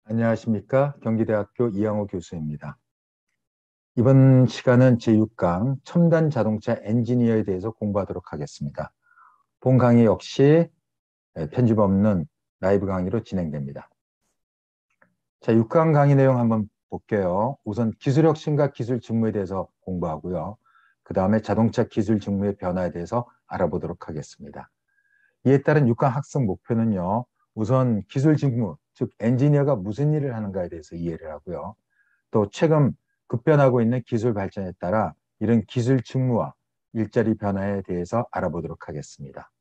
안녕하십니까. 경기대학교 이양호 교수입니다. 이번 시간은 제6강 첨단 자동차 엔지니어에 대해서 공부하도록 하겠습니다. 본 강의 역시 편집 없는 라이브 강의로 진행됩니다. 자, 6강 강의 내용 한번 볼게요. 우선 기술 혁신과 기술 직무에 대해서 공부하고요. 그 다음에 자동차 기술 직무의 변화에 대해서 알아보도록 하겠습니다. 이에 따른 6강 학습 목표는요. 우선 기술 직무, 즉 엔지니어가 무슨 일을 하는가에 대해서 이해를 하고요. 또 최근 급변하고 있는 기술 발전에 따라 이런 기술 직무와 일자리 변화에 대해서 알아보도록 하겠습니다.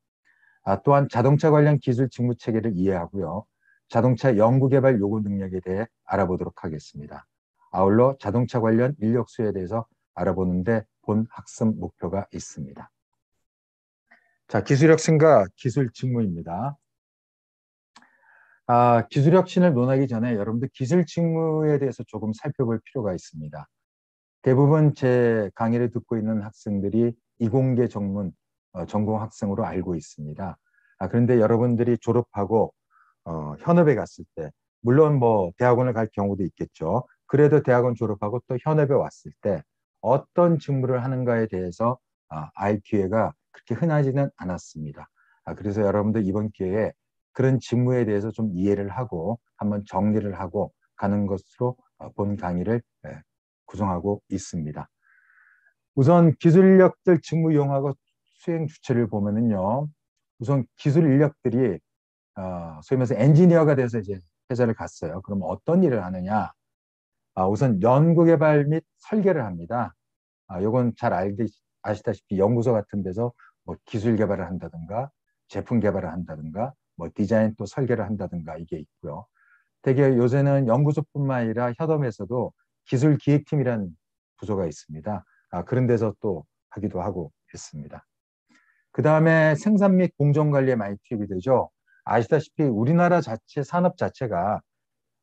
또한 자동차 관련 기술 직무 체계를 이해하고요. 자동차 연구개발 요구 능력에 대해 알아보도록 하겠습니다. 아울러 자동차 관련 인력 수에 대해서 알아보는데 본 학습 목표가 있습니다. 자, 기술 혁신과 기술 직무입니다. 기술 혁신을 논하기 전에 여러분들 기술 직무에 대해서 조금 살펴볼 필요가 있습니다. 대부분 제 강의를 듣고 있는 학생들이 이공계 전문 전공 학생으로 알고 있습니다. 그런데 여러분들이 졸업하고 현업에 갔을 때, 물론 뭐 대학원을 갈 경우도 있겠죠. 그래도 대학원 졸업하고 또 현업에 왔을 때 어떤 직무를 하는가에 대해서 알 기회가 그렇게 흔하지는 않았습니다. 그래서 여러분들 이번 기회에 그런 직무에 대해서 좀 이해를 하고 한번 정리를 하고 가는 것으로 본 강의를 구성하고 있습니다. 우선 기술 인력들 직무 이용하고 수행 주체를 보면은요. 우선 기술 인력들이 소위 말해서 엔지니어가 돼서 이제 회사를 갔어요. 그럼 어떤 일을 하느냐? 우선 연구 개발 및 설계를 합니다. 요건 잘 아시다시피 연구소 같은 데서 뭐 기술 개발을 한다든가 제품 개발을 한다든가 뭐 디자인 또 설계를 한다든가 이게 있고요. 되게 요새는 연구소뿐만 아니라 현업에서도 기술 기획팀이라는 부서가 있습니다. 그런 데서 또 하기도 하고 있습니다. 그 다음에 생산 및 공정 관리에 많이 투입이 되죠. 아시다시피 우리나라 자체 산업 자체가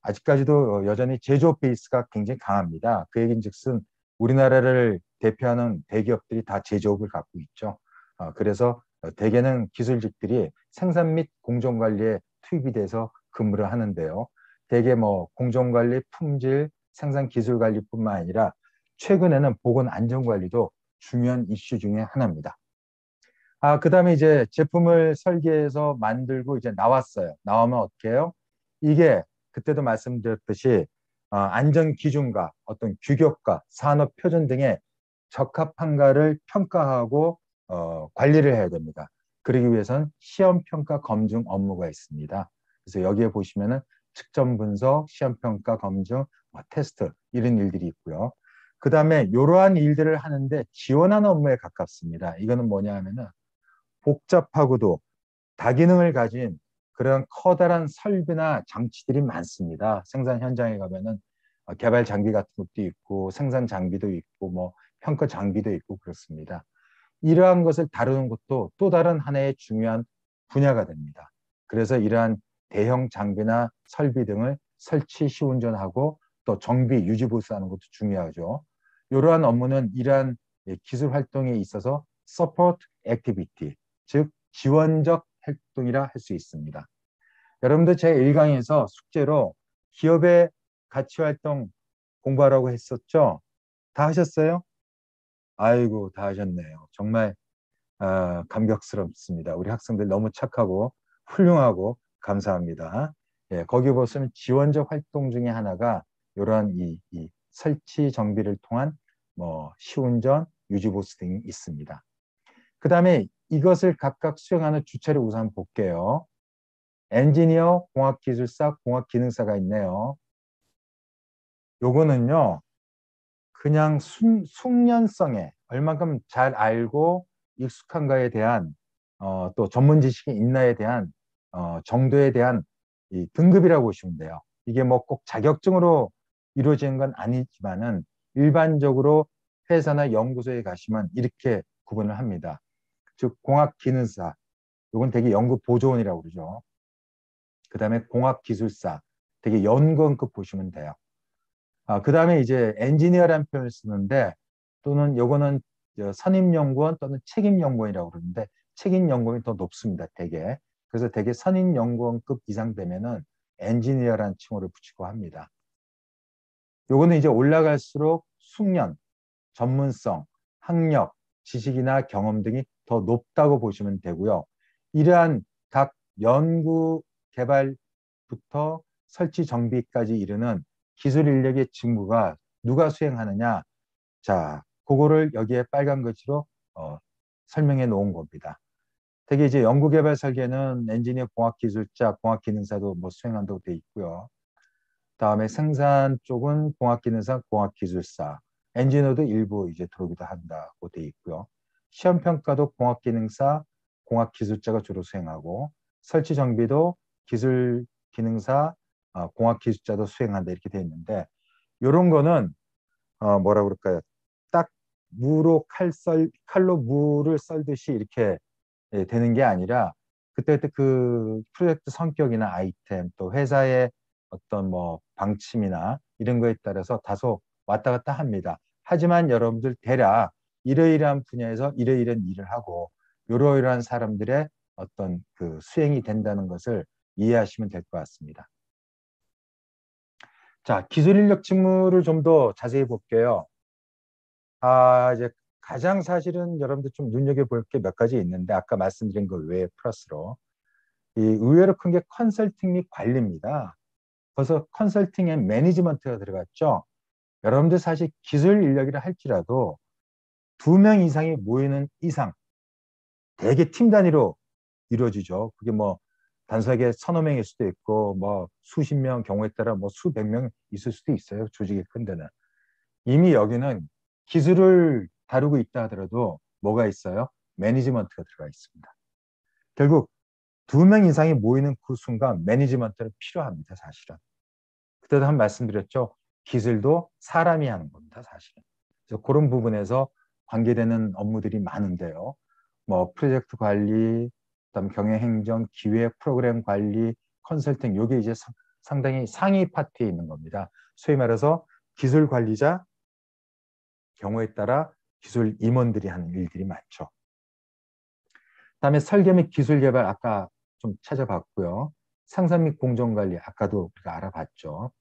아직까지도 여전히 제조업 베이스가 굉장히 강합니다. 그 얘기인즉슨 우리나라를 대표하는 대기업들이 다 제조업을 갖고 있죠. 그래서 대개는 기술직들이 생산 및 공정 관리에 투입이 돼서 근무를 하는데요. 대개 뭐 공정 관리, 품질, 생산 기술 관리뿐만 아니라 최근에는 보건 안전 관리도 중요한 이슈 중에 하나입니다. 그다음에 이제 제품을 설계해서 만들고 이제 나왔어요. 나오면 어떻게 해요? 이게 그때도 말씀드렸듯이 안전 기준과 어떤 규격과 산업 표준 등에 적합한가를 평가하고 관리를 해야 됩니다. 그러기 위해서는 시험 평가 검증 업무가 있습니다. 그래서 여기에 보시면은 측정 분석, 시험 평가 검증, 뭐 테스트 이런 일들이 있고요. 그다음에 이러한 일들을 하는데 지원하는 업무에 가깝습니다. 이거는 뭐냐 하면은 복잡하고도 다기능을 가진 그런 커다란 설비나 장치들이 많습니다. 생산 현장에 가면은 개발 장비 같은 것도 있고 생산 장비도 있고 뭐 평가 장비도 있고 그렇습니다. 이러한 것을 다루는 것도 또 다른 하나의 중요한 분야가 됩니다. 그래서 이러한 대형 장비나 설비 등을 설치, 시운전하고 또 정비, 유지 보수하는 것도 중요하죠. 이러한 업무는 이러한 기술 활동에 있어서 support activity, 즉 지원적 활동이라 할 수 있습니다. 여러분들 제 1강에서 숙제로 기업의 가치 활동 공부하라고 했었죠? 다 하셨어요? 아이고, 다 하셨네요. 정말 감격스럽습니다. 우리 학생들 너무 착하고 훌륭하고 감사합니다. 예, 거기 보시면 지원적 활동 중에 하나가 이러한 이 설치 정비를 통한 뭐 시운전, 유지보수 등이 있습니다. 그 다음에 이것을 각각 수행하는 주체를 우선 볼게요. 엔지니어, 공학기술사, 공학기능사가 있네요. 요거는요, 그냥 숙련성에 얼만큼 잘 알고 익숙한가에 대한 또 전문 지식이 있나에 대한 정도에 대한 이 등급이라고 보시면 돼요. 이게 뭐 꼭 자격증으로 이루어지는 건 아니지만은 일반적으로 회사나 연구소에 가시면 이렇게 구분을 합니다. 즉 공학기능사, 이건 되게 연구보조원이라고 그러죠. 그 다음에 공학기술사, 되게 연구원급 보시면 돼요. 그 다음에 이제 엔지니어라는 표현을 쓰는데 또는 요거는 선임연구원 또는 책임연구원이라고 그러는데 책임연구원이 더 높습니다. 대개. 그래서 대개 선임연구원급 이상 되면은 엔지니어라는 칭호를 붙이고 합니다. 요거는 이제 올라갈수록 숙련, 전문성, 학력, 지식이나 경험 등이 더 높다고 보시면 되고요. 이러한 각 연구 개발부터 설치 정비까지 이르는 기술 인력의 직무가 누가 수행하느냐. 자, 그거를 여기에 빨간 글씨로 설명해 놓은 겁니다. 특히 이제 연구개발 설계는 엔지니어 공학기술자, 공학기능사도 뭐 수행한다고 돼 있고요. 다음에 생산 쪽은 공학기능사, 공학기술사, 엔지니어도 일부 이제 들어오기도 한다고 돼 있고요. 시험 평가도 공학기능사, 공학기술자가 주로 수행하고 설치 정비도 기술기능사, 공학기술자도 수행한다 이렇게 돼 있는데 이런 거는 뭐라 그럴까요? 딱 무로 칼로 무를 썰듯이 이렇게 되는 게 아니라 그때그때 그 프로젝트 성격이나 아이템 또 회사의 어떤 뭐 방침이나 이런 거에 따라서 다소 왔다 갔다 합니다. 하지만 여러분들 대략 이러이러한 분야에서 이러이러한 일을 하고 이러이러한 사람들의 어떤 그 수행이 된다는 것을 이해하시면 될 것 같습니다. 자, 기술 인력 직무를 좀 더 자세히 볼게요. 이제 가장 사실은 여러분들 좀 눈여겨볼 게 몇 가지 있는데 아까 말씀드린 것 외에 플러스로 이 의외로 큰 게 컨설팅 및 관리입니다. 벌써 컨설팅 앤 매니지먼트가 들어갔죠. 여러분들 사실 기술 인력이라 할지라도 2명 이상이 모이는 이상 대개 팀 단위로 이루어지죠. 그게 뭐 단순하게 서너 명일 수도 있고 뭐 수십 명 경우에 따라 뭐 수백 명 있을 수도 있어요. 조직이 큰 데는. 이미 여기는 기술을 다루고 있다 하더라도 뭐가 있어요? 매니지먼트가 들어가 있습니다. 결국 2명 이상이 모이는 그 순간 매니지먼트는 필요합니다. 사실은. 그때도 한 말씀드렸죠. 기술도 사람이 하는 겁니다. 사실은. 그래서 그런 부분에서 관계되는 업무들이 많은데요. 뭐 프로젝트 관리, 그다음 경영행정, 기획, 프로그램 관리, 컨설팅 요게 이제 상당히 상위 파트에 있는 겁니다. 소위 말해서 기술 관리자, 경우에 따라 기술 임원들이 하는 일들이 많죠. 그다음에 설계 및 기술 개발 아까 좀 찾아봤고요. 상산 및 공정관리 아까도 우리가 알아봤죠.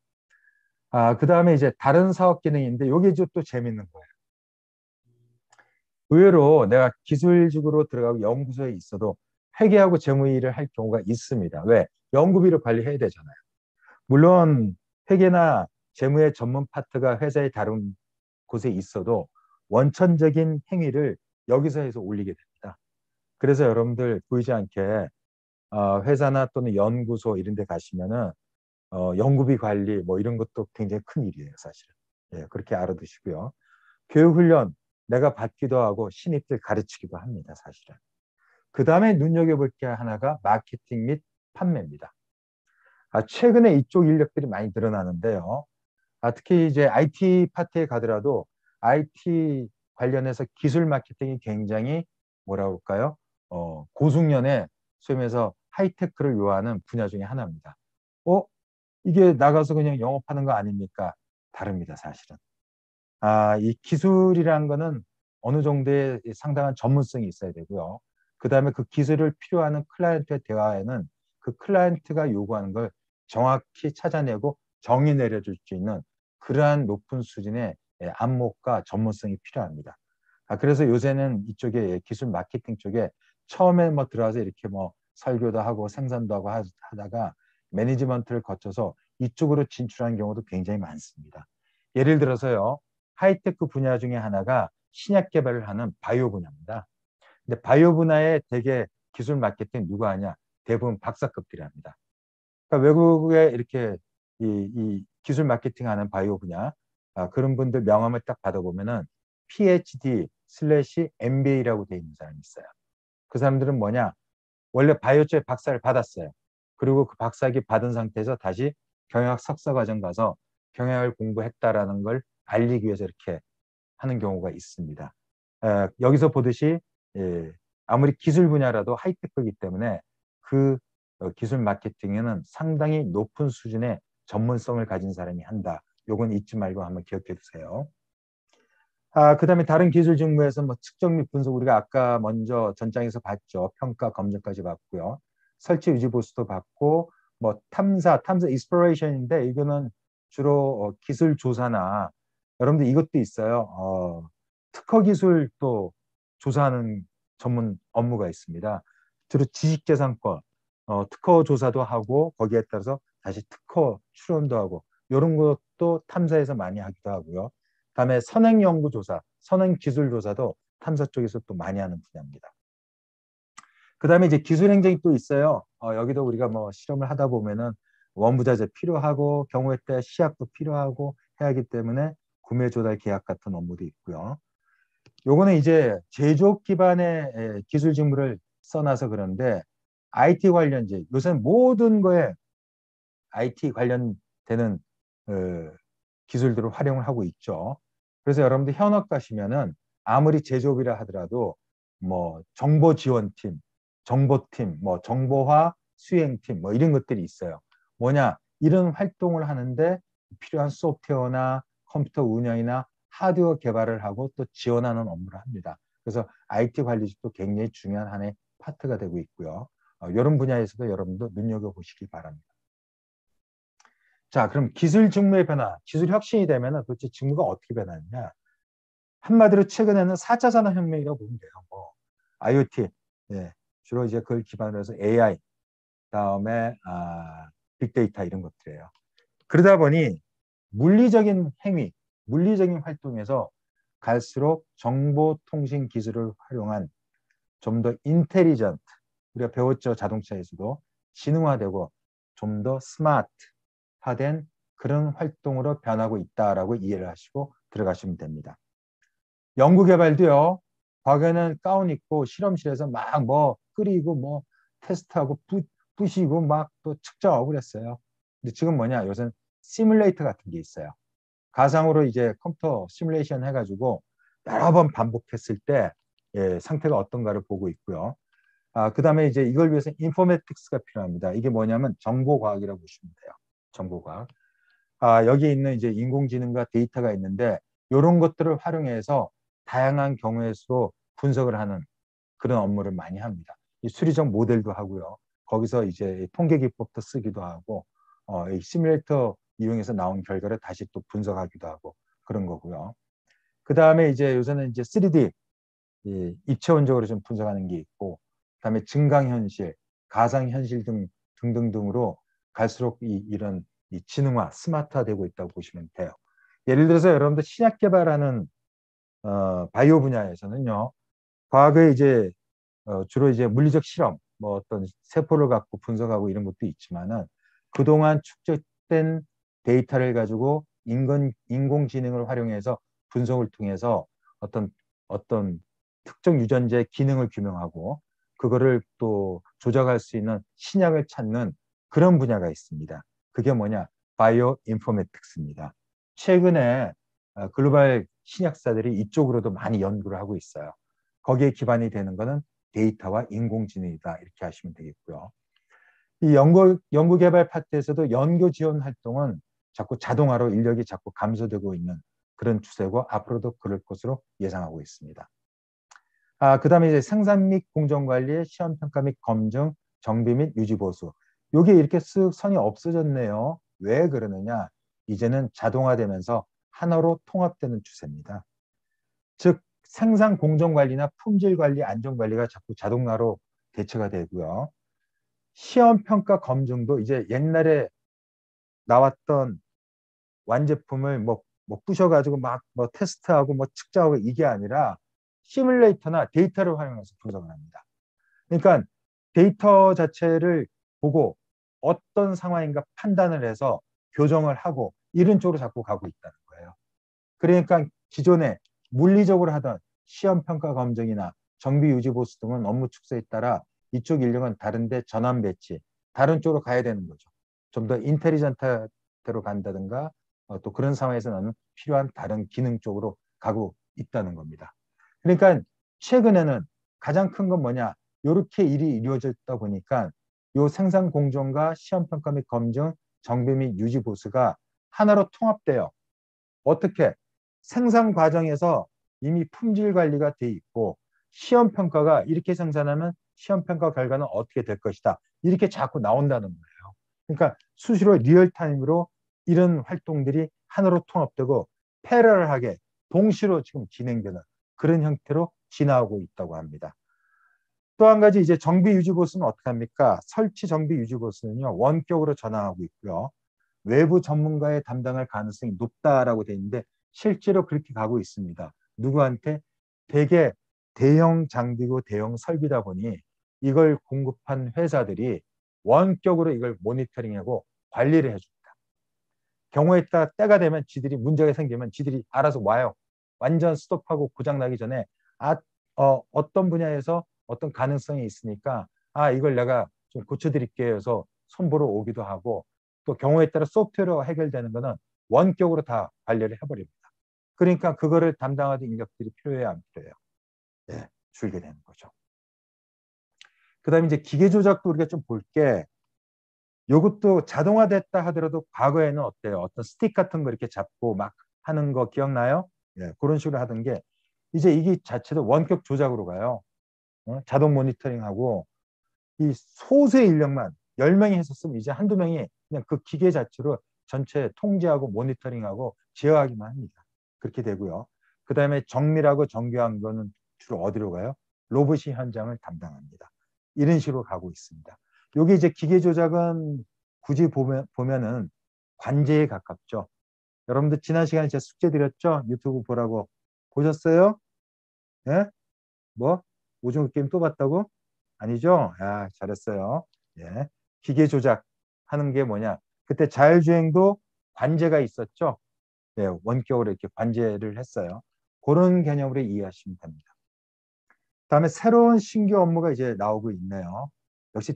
그다음에 이제 다른 사업 기능인데 이게 또 재밌는 거예요. 의외로 내가 기술직으로 들어가고 연구소에 있어도 회계하고 재무 일을 할 경우가 있습니다. 왜? 연구비를 관리해야 되잖아요. 물론 회계나 재무의 전문 파트가 회사의 다른 곳에 있어도 원천적인 행위를 여기서 해서 올리게 됩니다. 그래서 여러분들 보이지 않게 회사나 또는 연구소 이런 데 가시면은 연구비 관리 뭐 이런 것도 굉장히 큰 일이에요, 사실은. 예, 그렇게 알아두시고요. 교육훈련 내가 받기도 하고 신입들 가르치기도 합니다, 사실은. 그 다음에 눈여겨볼 게 하나가 마케팅 및 판매입니다. 최근에 이쪽 인력들이 많이 늘어나는데요. 특히 이제 IT 파트에 가더라도 IT 관련해서 기술 마케팅이 굉장히 뭐라 그럴까요? 고숙련의 소위 말해서 하이테크를 요하는 분야 중에 하나입니다. 이게 나가서 그냥 영업하는 거 아닙니까? 다릅니다, 사실은. 이 기술이라는 거는 어느 정도의 상당한 전문성이 있어야 되고요. 그 다음에 그 기술을 필요하는 클라이언트의 대화에는 그 클라이언트가 요구하는 걸 정확히 찾아내고 정의 내려줄 수 있는 그러한 높은 수준의 안목과 전문성이 필요합니다. 그래서 요새는 이쪽에 기술 마케팅 쪽에 처음에 뭐 들어와서 이렇게 뭐 설교도 하고 생산도 하고 하다가 매니지먼트를 거쳐서 이쪽으로 진출하는 경우도 굉장히 많습니다. 예를 들어서요. 하이테크 분야 중에 하나가 신약 개발을 하는 바이오 분야입니다. 근데 바이오 분야에 되게 기술 마케팅 누가 하냐? 대부분 박사급들이 합니다. 그러니까 외국에 이렇게 이 기술 마케팅 하는 바이오 분야 그런 분들 명함을 딱 받아보면은 PhD 슬래시 MBA라고 돼 있는 사람이 있어요. 그 사람들은 뭐냐? 원래 바이오 쪽에 박사를 받았어요. 그리고 그 박사학위 받은 상태에서 다시 경영학 석사 과정 가서 경영학을 공부했다라는 걸 알리기 위해서 이렇게 하는 경우가 있습니다. 여기서 보듯이 아무리 기술 분야라도 하이테크이기 때문에 그 기술 마케팅에는 상당히 높은 수준의 전문성을 가진 사람이 한다. 요건 잊지 말고 한번 기억해 두세요. 그다음에 다른 기술 직무에서 뭐 측정 및 분석 우리가 아까 먼저 전장에서 봤죠. 평가 검증까지 봤고요. 설치 유지 보수도 봤고 뭐 탐사 exploration인데 이거는 주로 기술 조사나 여러분들 이것도 있어요. 특허 기술 또 조사하는 전문 업무가 있습니다. 주로 지식재산권 특허 조사도 하고 거기에 따라서 다시 특허 출원도 하고 이런 것도 탐사에서 많이 하기도 하고요. 그다음에 선행연구조사, 선행기술조사도 탐사 쪽에서 또 많이 하는 분야입니다. 그다음에 이제 기술행정이 또 있어요. 여기도 우리가 뭐 실험을 하다 보면은 원부자재 필요하고 경우에 따라 시약도 필요하고 해야 하기 때문에 구매 조달 계약 같은 업무도 있고요. 요거는 이제 제조업 기반의 기술 직무를 써놔서 그런데 IT 관련직 요새는 모든 거에 IT 관련되는 어, 기술들을 활용을 하고 있죠. 그래서 여러분들 현업 가시면은 아무리 제조업이라 하더라도 뭐 정보 지원팀, 정보팀, 뭐 정보화 수행팀 뭐 이런 것들이 있어요. 뭐냐? 이런 활동을 하는데 필요한 소프트웨어나 컴퓨터 운영이나 하드웨어 개발을 하고 또 지원하는 업무를 합니다. 그래서 IT 관리직도 굉장히 중요한 하나의 파트가 되고 있고요. 이런 분야에서도 여러분도 눈여겨보시기 바랍니다. 자, 그럼 기술 직무의 변화, 기술 혁신이 되면 도대체 직무가 어떻게 변하느냐? 한마디로 최근에는 4차 산업혁명이라고 보면 돼요. 뭐 IoT, 예, 주로 이제 그걸 기반으로 해서 AI, 다음에 빅데이터 이런 것들이에요. 그러다 보니 물리적인 행위, 물리적인 활동에서 갈수록 정보통신 기술을 활용한 좀 더 인텔리전트, 우리가 배웠죠. 자동차에서도 지능화되고 좀 더 스마트화된 그런 활동으로 변하고 있다라고 이해를 하시고 들어가시면 됩니다. 연구개발도요. 과거에는 가운 입고 실험실에서 막 뭐 끓이고 뭐 테스트하고 부시고 막 또 측정하고 그랬어요. 근데 지금 뭐냐? 요새는 시뮬레이터 같은 게 있어요. 가상으로 이제 컴퓨터 시뮬레이션 해가지고 여러 번 반복했을 때 상태가 어떤가를 보고 있고요. 그다음에 이제 이걸 위해서 인포메틱스가 필요합니다. 이게 뭐냐면 정보과학이라고 보시면 돼요. 정보과학. 여기 있는 이제 인공지능과 데이터가 있는데 이런 것들을 활용해서 다양한 경우의 수로 분석을 하는 그런 업무를 많이 합니다. 이 수리적 모델도 하고요. 거기서 이제 통계 기법도 쓰기도 하고 이 시뮬레이터 이용해서 나온 결과를 다시 또 분석하기도 하고 그런 거고요. 그 다음에 이제 요새는 이제 3D 입체원적으로 좀 분석하는 게 있고, 그다음에 증강현실, 가상현실 등등등으로 갈수록 이런 지능화, 스마트화되고 있다고 보시면 돼요. 예를 들어서 여러분들 신약 개발하는 바이오 분야에서는요, 과거에 이제 주로 이제 물리적 실험, 뭐 어떤 세포를 갖고 분석하고 이런 것도 있지만은 그동안 축적된 데이터를 가지고 인공지능을 활용해서 분석을 통해서 어떤 특정 유전자의 기능을 규명하고 그거를 또 조작할 수 있는 신약을 찾는 그런 분야가 있습니다. 그게 뭐냐? 바이오 인포메틱스입니다. 최근에 글로벌 신약사들이 이쪽으로도 많이 연구를 하고 있어요. 거기에 기반이 되는 거는 데이터와 인공지능이다. 이렇게 하시면 되겠고요. 이 연구 개발 파트에서도 연구 지원 활동은 자꾸 자동화로 인력이 자꾸 감소되고 있는 그런 추세고 앞으로도 그럴 것으로 예상하고 있습니다. 그다음에 이제 생산 및 공정 관리, 시험 평가 및 검증, 정비 및 유지 보수. 요게 이렇게 쓱 선이 없어졌네요. 왜 그러느냐? 이제는 자동화되면서 하나로 통합되는 추세입니다. 즉 생산 공정 관리나 품질 관리, 안전 관리가 자꾸 자동화로 대처가 되고요. 시험 평가 검증도 이제 옛날에 나왔던 완제품을 뭐 부셔가지고 막 뭐 테스트하고 뭐 측정하고 이게 아니라 시뮬레이터나 데이터를 활용해서 분석을 합니다. 그러니까 데이터 자체를 보고 어떤 상황인가 판단을 해서 교정을 하고 이런 쪽으로 자꾸 가고 있다는 거예요. 그러니까 기존에 물리적으로 하던 시험 평가 검증이나 정비 유지 보수 등은 업무 축소에 따라 이쪽 인력은 다른데 전환 배치, 다른 쪽으로 가야 되는 거죠. 좀 더 인텔리전트대로 간다든가 또 그런 상황에서는 필요한 다른 기능 쪽으로 가고 있다는 겁니다. 그러니까 최근에는 가장 큰 건 뭐냐? 이렇게 일이 이루어졌다 보니까 요 생산 공정과 시험 평가 및 검증, 정비 및 유지 보수가 하나로 통합돼요. 어떻게? 생산 과정에서 이미 품질 관리가 돼 있고 시험 평가가 이렇게 생산하면 시험 평가 결과는 어떻게 될 것이다. 이렇게 자꾸 나온다는 거예요. 그러니까 수시로 리얼타임으로 이런 활동들이 하나로 통합되고 패러럴하게 동시로 지금 진행되는 그런 형태로 진화하고 있다고 합니다. 또 한 가지 이제 정비 유지 보수는 어떻게 합니까? 설치 정비 유지 보수는요, 원격으로 전환하고 있고요. 외부 전문가의 담당할 가능성이 높다라고 되어 있는데 실제로 그렇게 가고 있습니다. 누구한테? 되게 대형 장비고 대형 설비다 보니 이걸 공급한 회사들이 원격으로 이걸 모니터링하고 관리를 해줍니다. 경우에 따라 때가 되면 지들이 문제가 생기면 지들이 알아서 와요. 완전 스톱하고 고장나기 전에 어떤 분야에서 어떤 가능성이 있으니까 이걸 내가 좀 고쳐드릴게요 해서 손보러 오기도 하고 또 경우에 따라 소프트웨어로 해결되는 거는 원격으로 다 관리를 해버립니다. 그러니까 그거를 담당하는 인력들이 필요해야 안 필요해요. 예, 줄게 되는 거죠. 그 다음에 이제 기계 조작도 우리가 좀 볼게. 이것도 자동화됐다 하더라도 과거에는 어때요? 어떤 스틱 같은 거 이렇게 잡고 막 하는 거 기억나요? 예, 그런 식으로 하던 게 이제 이게 자체도 원격 조작으로 가요. 자동 모니터링하고 이 소수의 인력만 10명이 했었으면 이제 한두 명이 그냥 그 기계 자체로 전체 통제하고 모니터링하고 제어하기만 합니다. 그렇게 되고요. 그 다음에 정밀하고 정교한 거는 주로 어디로 가요? 로봇이 현장을 담당합니다. 이런 식으로 가고 있습니다. 여기 이제 기계 조작은 굳이 보면은 관제에 가깝죠. 여러분들 지난 시간에 제가 숙제 드렸죠? 유튜브 보라고. 보셨어요? 예? 뭐? 오징어 게임 또 봤다고? 아니죠? 잘했어요. 예. 기계 조작하는 게 뭐냐? 그때 자율주행도 관제가 있었죠? 예, 원격으로 이렇게 관제를 했어요. 그런 개념으로 이해하시면 됩니다. 다음에 새로운 신규 업무가 이제 나오고 있네요. 역시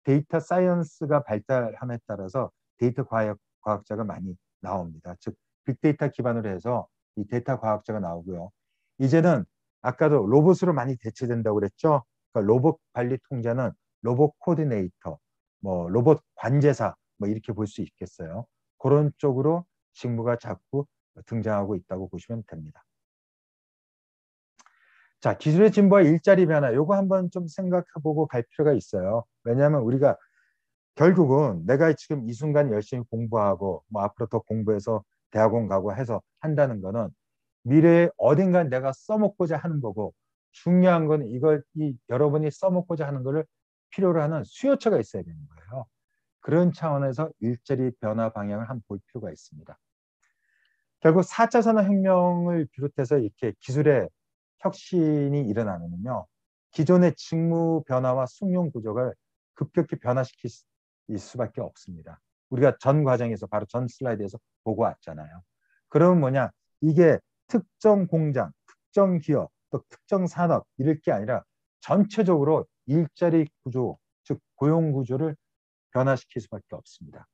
데이터 사이언스가 발달함에 따라서 데이터 과학자가 많이 나옵니다. 즉 빅데이터 기반으로 해서 이 데이터 과학자가 나오고요. 이제는 아까도 로봇으로 많이 대체된다고 그랬죠. 그러니까 로봇 관리 통제는 로봇 코디네이터, 뭐 로봇 관제사 뭐 이렇게 볼 수 있겠어요. 그런 쪽으로 직무가 자꾸 등장하고 있다고 보시면 됩니다. 자, 기술의 진보와 일자리 변화, 요거 한번 좀 생각해보고 갈 필요가 있어요. 왜냐하면 우리가 결국은 내가 지금 이 순간 열심히 공부하고 뭐 앞으로 더 공부해서 대학원 가고 해서 한다는 거는 미래에 어딘가 내가 써먹고자 하는 거고 중요한 건 이걸 여러분이 써먹고자 하는 거를 필요로 하는 수요처가 있어야 되는 거예요. 그런 차원에서 일자리 변화 방향을 한번 볼 필요가 있습니다. 결국 4차 산업혁명을 비롯해서 이렇게 기술의 혁신이 일어나면요. 기존의 직무 변화와 숙련 구조를 급격히 변화시킬 수밖에 없습니다. 우리가 전 과정에서 바로 전 슬라이드에서 보고 왔잖아요. 그러면 뭐냐? 이게 특정 공장, 특정 기업, 또 특정 산업 이럴 게 아니라 전체적으로 일자리 구조, 즉 고용 구조를 변화시킬 수밖에 없습니다.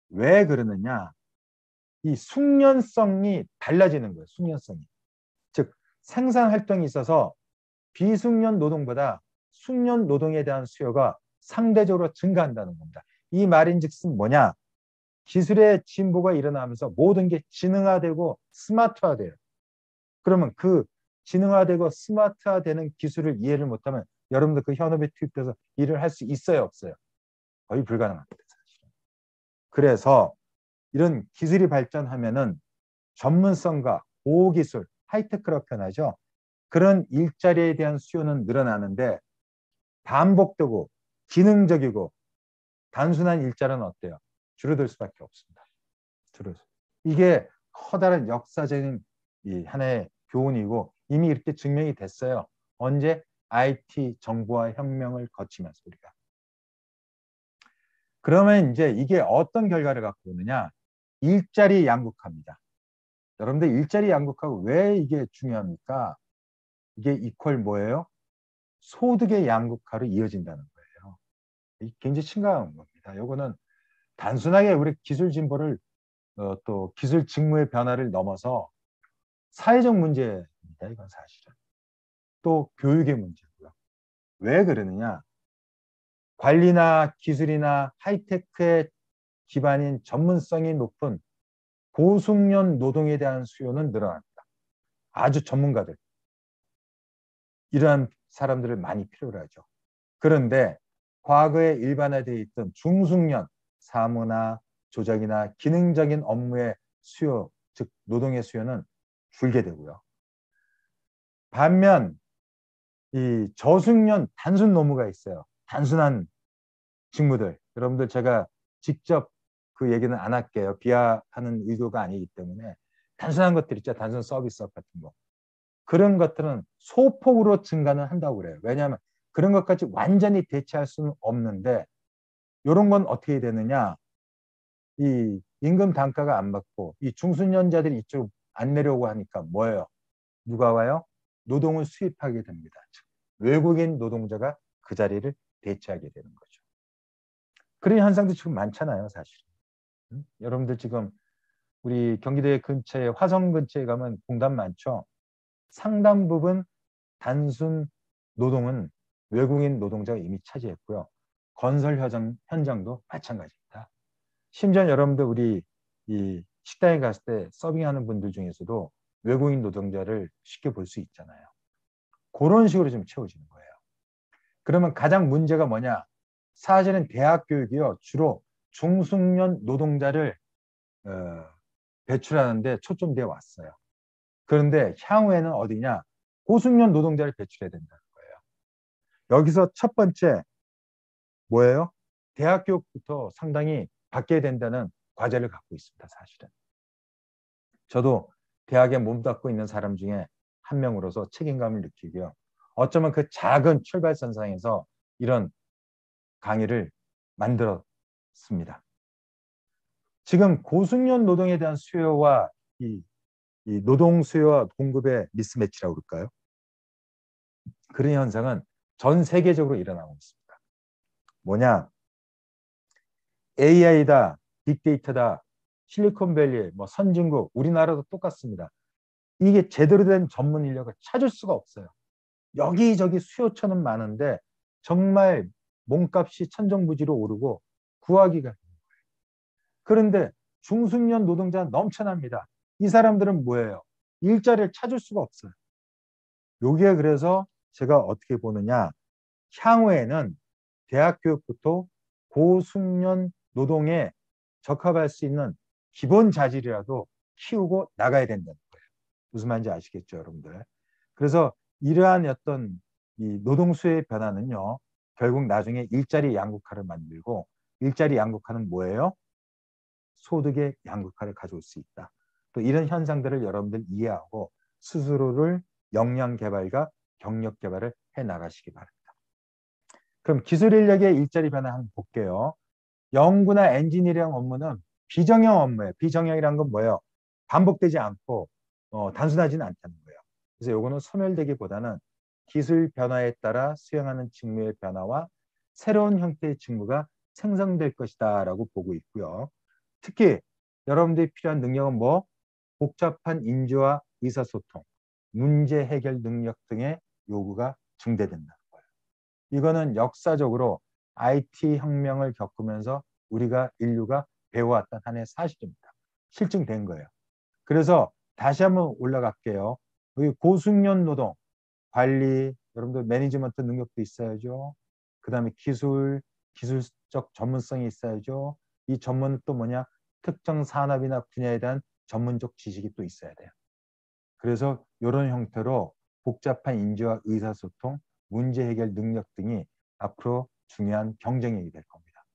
왜 그러느냐? 이 숙련성이 달라지는 거예요. 숙련성이. 즉 생산 활동이 있어서 비숙련 노동보다 숙련 노동에 대한 수요가 상대적으로 증가한다는 겁니다. 이 말인즉슨 뭐냐? 기술의 진보가 일어나면서 모든 게 지능화되고 스마트화돼요. 그러면 그 지능화되고 스마트화되는 기술을 이해를 못하면 여러분들 그 현업에 투입돼서 일을 할 수 있어요, 없어요? 거의 불가능합니다, 사실은. 그래서 이런 기술이 발전하면은 전문성과 고기술, 하이테크로 변하죠. 그런 일자리에 대한 수요는 늘어나는데 반복되고 기능적이고 단순한 일자리는 어때요? 줄어들 수밖에 없습니다. 이게 커다란 역사적인 하나의 교훈이고 이미 이렇게 증명이 됐어요. 언제? IT 정보화 혁명을 거치면서 우리가. 그러면 이제 이게 어떤 결과를 갖고 오느냐? 일자리 양극화입니다. 여러분들 일자리 양극화가 왜 이게 중요합니까? 이게 이퀄 뭐예요? 소득의 양극화로 이어진다는 거예요. 이게 굉장히 심각한 겁니다. 요거는 단순하게 우리 기술 진보를 또 기술 직무의 변화를 넘어서 사회적 문제입니다. 이건 사실은. 또 교육의 문제고요. 왜 그러느냐? 관리나 기술이나 하이테크의 기반인 전문성이 높은 고숙련 노동에 대한 수요는 늘어납니다. 아주 전문가들. 이러한 사람들을 많이 필요로 하죠. 그런데 과거에 일반화되어 있던 중숙련, 사무나 조작이나 기능적인 업무의 수요, 즉 노동의 수요는 줄게 되고요. 반면 이 저숙련 단순 노무가 있어요. 단순한 직무들. 여러분들 제가 직접 그 얘기는 안 할게요. 비하하는 의도가 아니기 때문에 단순한 것들 있죠. 단순 서비스업 같은 거. 그런 것들은 소폭으로 증가는 한다고 그래요. 왜냐하면 그런 것까지 완전히 대체할 수는 없는데 이런 건 어떻게 되느냐. 이 임금 단가가 안 받고 이 중소년자들이 이쪽 안 내려오고 하니까 뭐예요? 누가 와요? 노동을 수입하게 됩니다. 즉, 외국인 노동자가 그 자리를 대체하게 되는 거죠. 그런 현상도 지금 많잖아요, 사실. 여러분들 지금 우리 경기도의 근처에 화성 근처에 가면 공단 많죠. 상당 부분 단순 노동은 외국인 노동자가 이미 차지했고요. 건설 현장도 마찬가지입니다. 심지어 여러분들 우리 이 식당에 갔을 때 서빙하는 분들 중에서도 외국인 노동자를 쉽게 볼 수 있잖아요. 그런 식으로 좀 채워지는 거예요. 그러면 가장 문제가 뭐냐? 사실은 대학 교육이요. 주로 중숙련 노동자를 배출하는데 초점되어 왔어요. 그런데 향후에는 어디냐? 고숙련 노동자를 배출해야 된다는 거예요. 여기서 첫 번째 뭐예요? 대학 교육부터 상당히 바뀌어야 된다는 과제를 갖고 있습니다. 사실은. 저도 대학에 몸담고 있는 사람 중에 한 명으로서 책임감을 느끼고요. 어쩌면 그 작은 출발선상에서 이런 강의를 만들었습니다. 지금 고숙련 노동에 대한 수요와 이 노동 수요와 공급의 미스매치라고 그럴까요? 그런 현상은 전 세계적으로 일어나고 있습니다. 뭐냐? AI다, 빅데이터다, 실리콘밸리, 뭐 선진국, 우리나라도 똑같습니다. 이게 제대로 된 전문 인력을 찾을 수가 없어요. 여기저기 수요처는 많은데 정말 몸값이 천정부지로 오르고 구하기가 힘든 거예요. 그런데 중숙련 노동자는 넘쳐납니다. 이 사람들은 뭐예요? 일자리를 찾을 수가 없어요. 여기에 그래서 제가 어떻게 보느냐. 향후에는 대학 교육부터 고숙련 노동에 적합할 수 있는 기본 자질이라도 키우고 나가야 된다는 거예요. 무슨 말인지 아시겠죠, 여러분들? 그래서 이러한 어떤 이 노동 수요의 변화는요, 결국 나중에 일자리 양극화를 만들고, 일자리 양극화는 뭐예요? 소득의 양극화를 가져올 수 있다. 또 이런 현상들을 여러분들 이해하고 스스로를 역량 개발과 경력 개발을 해 나가시기 바랍니다. 그럼 기술 인력의 일자리 변화 한번 볼게요. 연구나 엔지니어링 업무는 비정형 업무예요. 비정형이란 건 뭐예요? 반복되지 않고 단순하지는 않다는 거예요. 그래서 요거는 소멸되기보다는 기술 변화에 따라 수행하는 직무의 변화와 새로운 형태의 직무가 생성될 것이다 라고 보고 있고요. 특히 여러분들이 필요한 능력은 뭐? 복잡한 인지와 의사소통, 문제 해결 능력 등의 요구가 증대된다는 거예요. 이거는 역사적으로 IT 혁명을 겪으면서 우리가 인류가 배워왔던 하나의 사실입니다. 실증된 거예요. 그래서 다시 한번 올라갈게요. 여기 고숙련 노동, 관리, 여러분들 매니지먼트 능력도 있어야죠. 그 다음에 기술적 전문성이 있어야죠. 이 전문은 또 뭐냐? 특정 산업이나 분야에 대한 전문적 지식이 또 있어야 돼요. 그래서 이런 형태로 복잡한 인지와 의사소통, 문제 해결 능력 등이 앞으로 중요한 경쟁력이 될 겁니다.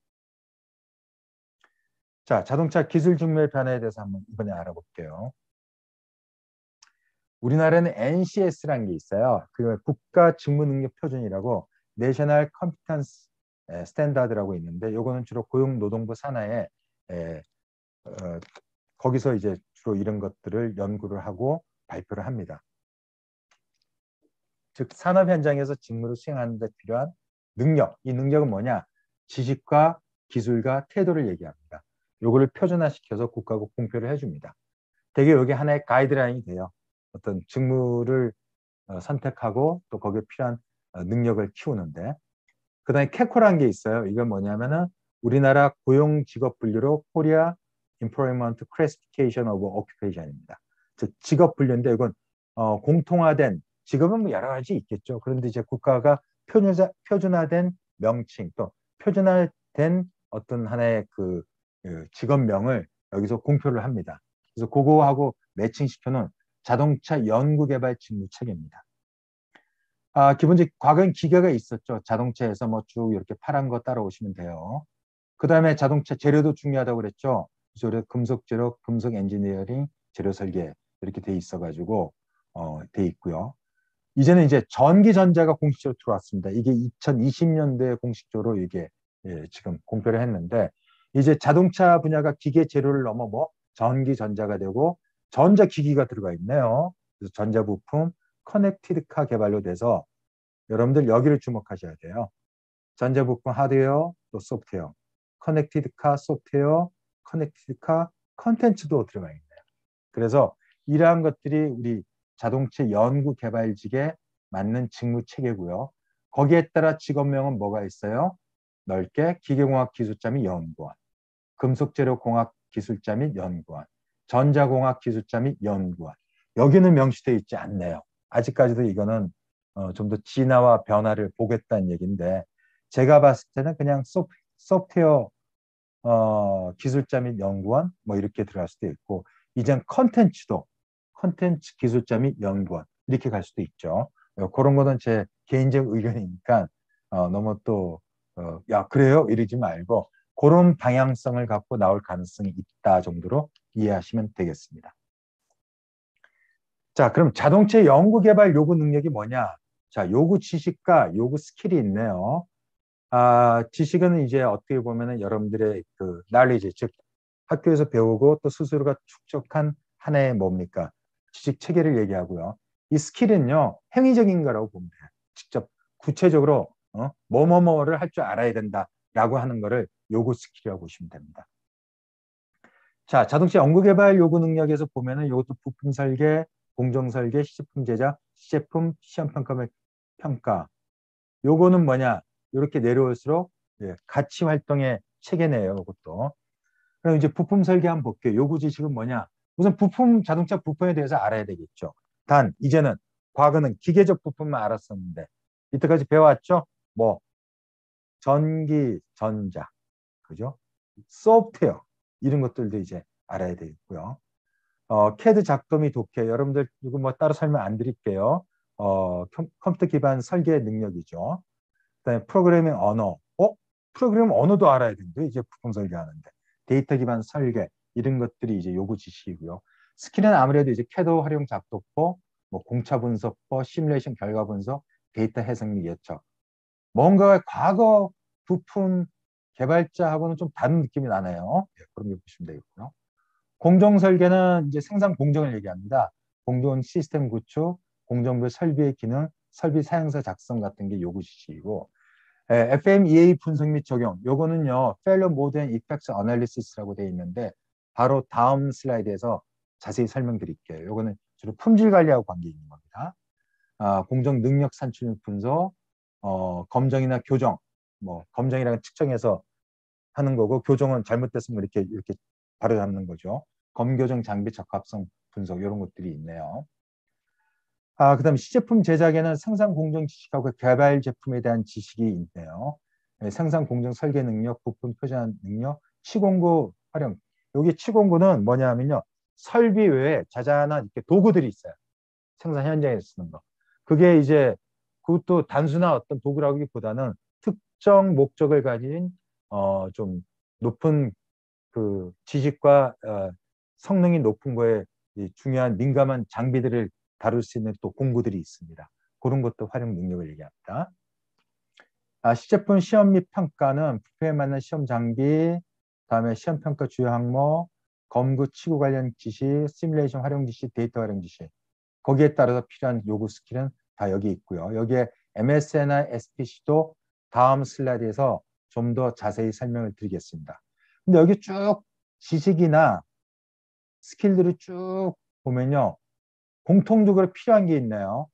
자, 자동차 기술 직무의 변화에 대해서 한번 이번에 알아볼게요. 우리나라는 NCS라는 게 있어요. 그 국가 직무 능력 표준이라고 내셔널 컴피턴스 스탠다드라고 있는데 요거는 주로 고용노동부 산하에 거기서 이제 주로 이런 것들을 연구를 하고 발표를 합니다. 즉 산업 현장에서 직무를 수행하는 데 필요한 능력, 이 능력은 뭐냐? 지식과 기술과 태도를 얘기합니다. 요거를 표준화시켜서 국가가 공표를 해줍니다. 되게 여기 하나의 가이드라인이 돼요. 어떤 직무를 선택하고 또 거기에 필요한 능력을 키우는데, 그 다음에 캐코라는 게 있어요. 이건 뭐냐면은 우리나라 고용 직업 분류로 코리아 Employment Classification of Occupation입니다. 즉 직업 분류인데 이건 공통화된 직업은 뭐 여러 가지 있겠죠. 그런데 이제 국가가 표준화된 명칭 또 표준화된 어떤 하나의 그 직업명을 여기서 공표를 합니다. 그래서 그거하고 매칭시켜놓은 자동차 연구개발 직무 체계입니다. 기본적으로 과거엔 기계가 있었죠. 자동차에서 뭐 쭉 이렇게 파란 거 따라오시면 돼요. 그 다음에 자동차 재료도 중요하다고 그랬죠. 그래서 금속 재료, 금속 엔지니어링, 재료 설계 이렇게 돼 있어가지고 돼 있고요. 이제는 이제 전기전자가 공식적으로 들어왔습니다. 이게 2020년도에 공식적으로 이게 지금 공표를 했는데 이제 자동차 분야가 기계 재료를 넘어 뭐 전기전자가 되고 전자기기가 들어가 있네요. 그래서 전자부품, 커넥티드카 개발로 돼서 여러분들 여기를 주목하셔야 돼요. 전자부품 하드웨어 또 소프트웨어, 커넥티드카 소프트웨어, 커넥티드카 컨텐츠도 들어가 있네요. 그래서 이러한 것들이 우리 자동차 연구 개발직에 맞는 직무 체계고요. 거기에 따라 직업명은 뭐가 있어요? 넓게 기계공학 기술자 및 연구원, 금속재료공학 기술자 및 연구원, 전자공학 기술자 및 연구원. 여기는 명시되어 있지 않네요. 아직까지도 이거는 좀 더 진화와 변화를 보겠다는 얘기인데 제가 봤을 때는 그냥 소프트웨어 기술자 및 연구원 뭐 이렇게 들어갈 수도 있고 이젠 컨텐츠도 컨텐츠 기술자 및 연구원 이렇게 갈 수도 있죠. 그런 거는 제 개인적 의견이니까 너무 또 야 그래요 이러지 말고 그런 방향성을 갖고 나올 가능성이 있다 정도로 이해하시면 되겠습니다. 자, 그럼 자동차 연구 개발 요구 능력이 뭐냐? 자, 요구 지식과 요구 스킬이 있네요. 지식은 이제 어떻게 보면은 여러분들의 그 knowledge, 즉 학교에서 배우고 또 스스로가 축적한 하나의 뭡니까? 지식 체계를 얘기하고요. 이 스킬은요, 행위적인 거라고 보면 돼요. 직접 구체적으로 뭐뭐뭐를 할 줄 알아야 된다라고 하는 거를 요구 스킬이라고 보시면 됩니다. 자, 자동차 연구개발 요구 능력에서 보면은 이것도 부품 설계, 공정 설계, 시제품 제작, 시제품 시험 평가. 요거는 뭐냐? 이렇게 내려올수록 가치 활동의 체계네요. 이것도. 그럼 이제 부품 설계 한번 볼게요. 요구 지식은 뭐냐? 우선 자동차 부품에 대해서 알아야 되겠죠. 단 이제는 과거는 기계적 부품만 알았었는데 이때까지 배워왔죠? 뭐 전기, 전자, 그죠? 소프트웨어 이런 것들도 이제 알아야 되겠고요. CAD 작동이 독해. 여러분들 이거 뭐 따로 설명 안 드릴게요. 컴퓨터 기반 설계 능력이죠. 그다음에 프로그래밍 언어. 프로그래밍 언어도 알아야 되는데 이제 부품 설계하는데 데이터 기반 설계 이런 것들이 이제 요구 지식이고요. 스킬은 아무래도 이제 CAD 활용 작동법, 뭐 공차 분석법, 시뮬레이션 결과 분석, 데이터 해석 및 예측. 뭔가 과거 부품 개발자하고는 좀 다른 느낌이 나네요. 그런 게 보시면 되겠고요. 공정 설계는 이제 생산 공정을 얘기합니다. 공정 시스템 구축, 공정부 설비의 기능, 설비 사용서 작성 같은 게 요구 지식이고 FMEA 분석 및 적용. 요거는요. Failure Mode and Effects Analysis라고 되어 있는데 바로 다음 슬라이드에서 자세히 설명드릴게요. 요거는 주로 품질 관리하고 관계 있는 겁니다. 공정 능력 산출 분석, 검정이나 교정, 뭐 검정이라는 측정해서 하는 거고 교정은 잘못됐으면 이렇게 바로 잡는 거죠. 검교정 장비 적합성 분석 이런 것들이 있네요. 그다음 시제품 제작에는 생산 공정 지식하고 개발 제품에 대한 지식이 있네요. 생산 공정 설계 능력, 부품 표준 능력, 치공구 활용. 여기 치공구는 뭐냐면요. 설비 외에 자잘한 이렇게 도구들이 있어요. 생산 현장에서 쓰는 거. 그게 이제 그것도 단순한 어떤 도구라기보다는 특정 목적을 가진 좀 높은 그 지식과 성능이 높은 거에 중요한 민감한 장비들을 다룰 수 있는 또 공구들이 있습니다. 그런 것도 활용 능력을 얘기합니다. 시제품 시험 및 평가는 부품에 맞는 시험 장비, 다음에 시험 평가 주요 항목, 검구 치구 관련 지시, 시뮬레이션 활용 지시, 데이터 활용 지시. 거기에 따라서 필요한 요구 스킬은 다 여기 있고요. 여기에 MSN이나 SPC도 다음 슬라이드에서 좀 더 자세히 설명을 드리겠습니다. 근데 여기 쭉 지식이나 스킬들을 쭉 보면요. 공통적으로 필요한 게 있나요?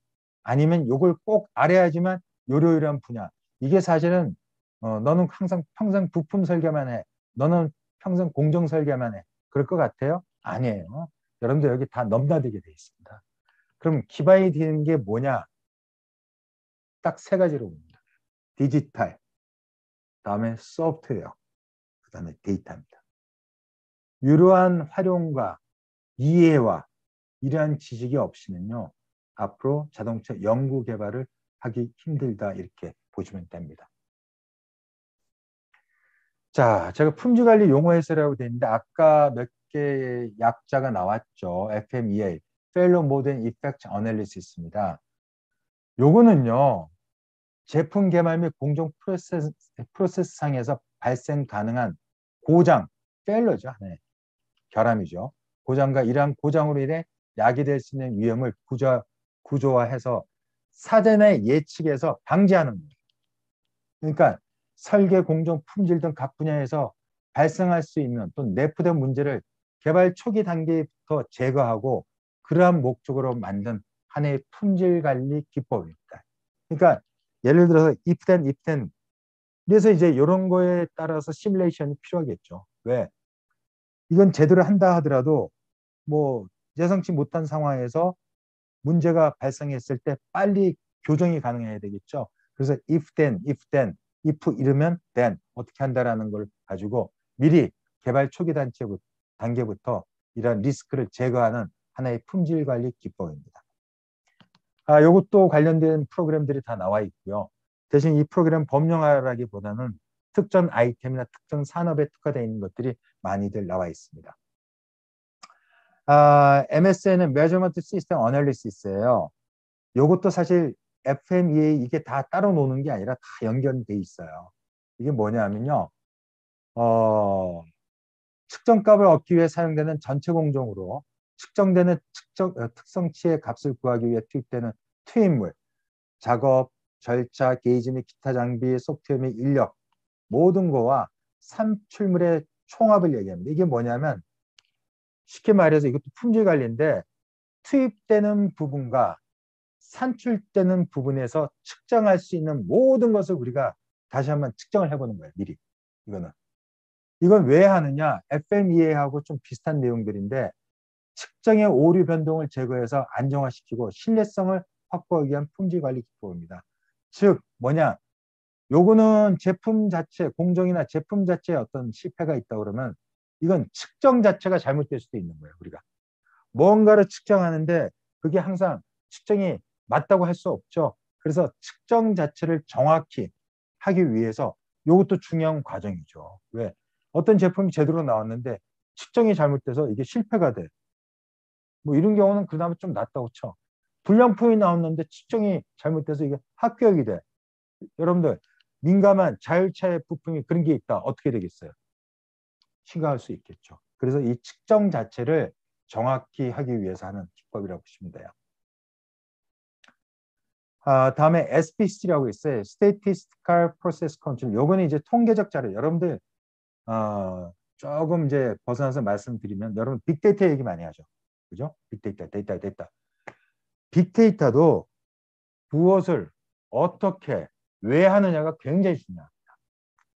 아니면 이걸 꼭 알아야지만 요러요러한 분야. 이게 사실은 너는 항상 평생 부품 설계만 해. 너는 평생 공정 설계만 해. 그럴 것 같아요? 아니에요. 여러분들 여기 다 넘나들게 돼 있습니다. 그럼 기반이 되는 게 뭐냐? 딱 세 가지로 봅니다. 디지털, 다음에 소프트웨어, 그다음에 데이터입니다. 이러한 활용과 이해와 이러한 지식이 없이는요, 앞으로 자동차 연구 개발을 하기 힘들다 이렇게 보시면 됩니다. 자, 제가 품질관리 용어 해설이라고 되어 있는데 아까 몇 개의 약자가 나왔죠. FMEA, Failure Mode and Effect Analysis입니다. 요거는요, 제품 개발 및 공정 프로세스상에서 발생 가능한 고장, 페일러죠. 네, 결함이죠. 고장과 이러한 고장으로 인해 야기될 수 있는 위험을 구조화해서 사전에 예측해서 방지하는 거예요. 그러니까 설계, 공정, 품질 등 각 분야에서 발생할 수 있는 또는 내포된 문제를 개발 초기 단계부터 제거하고 그러한 목적으로 만든 하나의 품질 관리 기법입니다. 그러니까 예를 들어서 if then 그래서 이제 이런 거에 따라서 시뮬레이션이 필요하겠죠. 왜? 이건 제대로 한다 하더라도 뭐 예상치 못한 상황에서 문제가 발생했을 때 빨리 교정이 가능해야 되겠죠. 그래서 if if 이러면 then 어떻게 한다라는 걸 가지고 미리 개발 초기 단계부터 이런 리스크를 제거하는 하나의 품질 관리 기법입니다. 이것도 관련된 프로그램들이 다 나와 있고요. 대신 이 프로그램 법령화라기보다는 특정 아이템이나 특정 산업에 특화되어 있는 것들이 많이들 나와 있습니다. MSN은 Measurement System Analysis예요. 이것도 사실 FMEA 이게 다 따로 노는 게 아니라 다 연결돼 있어요. 이게 뭐냐면요. 측정값을 얻기 위해 사용되는 전체 공정으로 측정되는 특성치의 값을 구하기 위해 투입되는 투입물, 작업, 절차, 게이지 및 기타 장비, 소프트웨어 및 인력 모든 거와 산출물의 총합을 얘기합니다. 이게 뭐냐면 쉽게 말해서 이것도 품질 관리인데 투입되는 부분과 산출되는 부분에서 측정할 수 있는 모든 것을 우리가 다시 한번 측정을 해보는 거예요. 미리. 이건 왜 하느냐? FMEA하고 좀 비슷한 내용들인데 측정의 오류 변동을 제거해서 안정화시키고 신뢰성을 확보하기 위한 품질 관리 기법입니다. 즉 뭐냐? 요거는 제품 자체, 공정이나 제품 자체에 어떤 실패가 있다 그러면 이건 측정 자체가 잘못될 수도 있는 거예요. 우리가 뭔가를 측정하는데 그게 항상 측정이 맞다고 할 수 없죠. 그래서 측정 자체를 정확히 하기 위해서 이것도 중요한 과정이죠. 왜? 어떤 제품이 제대로 나왔는데 측정이 잘못돼서 이게 실패가 돼. 뭐 이런 경우는 그나마 좀 낫다고 쳐. 불량품이 나왔는데 측정이 잘못돼서 이게 합격이 돼. 여러분들 민감한 자율차의 부품이 그런 게 있다. 어떻게 되겠어요? 심각할 수 있겠죠. 그래서 이 측정 자체를 정확히 하기 위해서 하는 기법이라고 보시면 돼요. 다음에 SPC라고 있어요. Statistical Process Control. 요거는 이제 통계적 자료. 여러분들 조금 이제 벗어나서 말씀드리면 여러분 빅데이터 얘기 많이 하죠. 그죠? 빅데이터. 빅데이터도 무엇을 어떻게 왜 하느냐가 굉장히 중요합니다.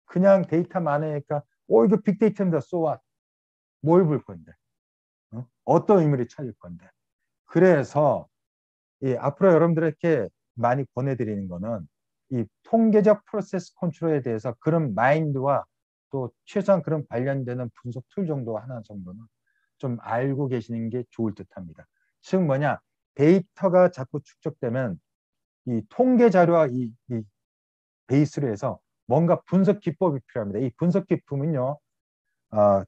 그냥 데이터 많으니까 이거 빅데이터입니다. So what? 뭘 볼 건데? 어떤 의미를 찾을 건데? 그래서 앞으로 여러분들에게 많이 권해드리는 거는 이 통계적 프로세스 컨트롤에 대해서 그런 마인드와 또 최소한 그런 관련되는 분석 툴 정도 하나 정도는 좀 알고 계시는 게 좋을 듯합니다. 즉 뭐냐? 데이터가 자꾸 축적되면 이 통계 자료와 이 베이스로 해서 뭔가 분석 기법이 필요합니다. 이 분석 기법은요,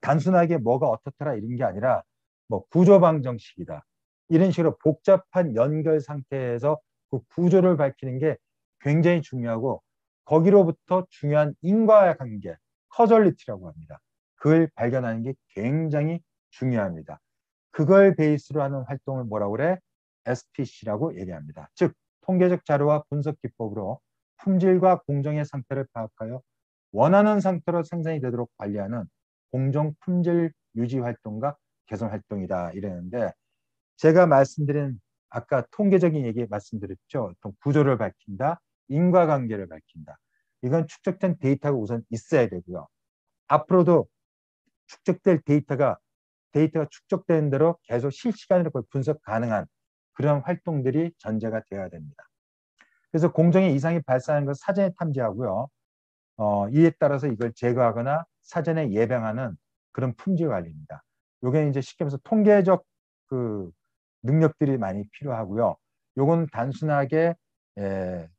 단순하게 뭐가 어떻더라 이런 게 아니라 뭐 구조 방정식이다. 이런 식으로 복잡한 연결 상태에서 그 구조를 밝히는 게 굉장히 중요하고 거기로부터 중요한 인과관계, 커절리티라고 합니다. 그걸 발견하는 게 굉장히 중요합니다. 그걸 베이스로 하는 활동을 뭐라고 그래? SPC라고 얘기합니다. 즉 통계적 자료와 분석 기법으로 품질과 공정의 상태를 파악하여 원하는 상태로 생산이 되도록 관리하는 공정 품질 유지 활동과 개선 활동이다 이랬는데 제가 말씀드린 아까 통계적인 얘기 말씀드렸죠. 구조를 밝힌다, 인과관계를 밝힌다. 이건 축적된 데이터가 우선 있어야 되고요. 앞으로도 축적될 데이터가 축적되는 대로 계속 실시간으로 분석 가능한 그런 활동들이 전제가 되어야 됩니다. 그래서 공정의 이상이 발생하는 것을 사전에 탐지하고요. 이에 따라서 이걸 제거하거나 사전에 예방하는 그런 품질 관리입니다. 요게 이제 쉽게 말해서 통계적 그 능력들이 많이 필요하고요. 요건 단순하게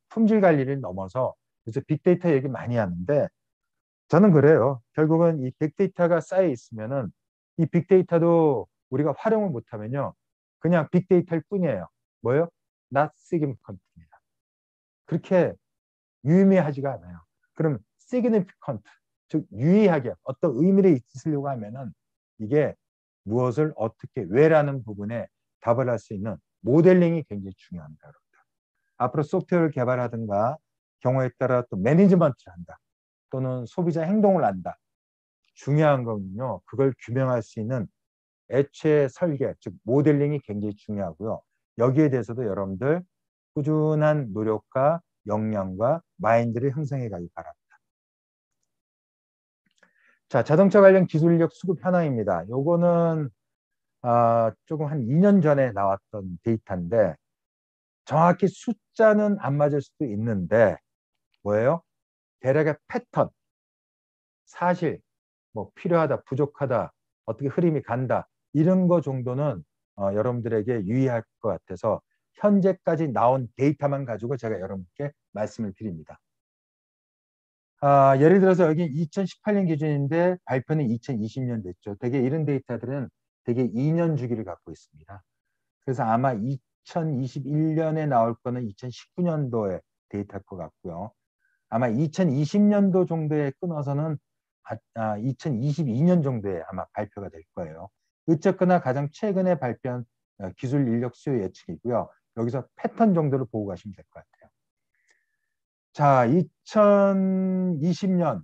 품질 관리를 넘어서 그래서 빅데이터 얘기 많이 하는데 저는 그래요. 결국은 이 빅데이터가 쌓여 있으면은 이 빅데이터도 우리가 활용을 못하면요. 그냥 빅데이터일 뿐이에요. 뭐요? Not significant입니다. 그렇게 유의미하지가 않아요. 그럼 significant, 즉 유의하게 어떤 의미를 있으려고 하면은 이게 무엇을 어떻게 왜라는 부분에 답을 할 수 있는 모델링이 굉장히 중요합니다. 여러분들. 앞으로 소프트웨어를 개발하든가 경우에 따라 또 매니지먼트를 한다. 또는 소비자 행동을 안다. 중요한 거는요. 그걸 규명할 수 있는 액체 설계, 즉 모델링이 굉장히 중요하고요. 여기에 대해서도 여러분들 꾸준한 노력과 역량과 마인드를 형성해 가기 바랍니다. 자, 자동차 관련 기술 인력 수급 현황입니다. 요거는 조금 한 2년 전에 나왔던 데이터인데 정확히 숫자는 안 맞을 수도 있는데 뭐예요? 대략의 패턴, 사실, 뭐 필요하다, 부족하다, 어떻게 흐름이 간다 이런 거 정도는 여러분들에게 유의할 것 같아서 현재까지 나온 데이터만 가지고 제가 여러분께 말씀을 드립니다. 예를 들어서 여기 2018년 기준인데 발표는 2020년 됐죠. 되게 이런 데이터들은 되게 2년 주기를 갖고 있습니다. 그래서 아마 2021년에 나올 거는 2019년도에 데이터일 것 같고요. 아마 2020년도 정도에 끊어서는 2022년 정도에 아마 발표가 될 거예요. 어쨌거나 가장 최근에 발표한 기술 인력 수요 예측이고요. 여기서 패턴 정도를 보고 가시면 될 것 같아요. 자, 2020년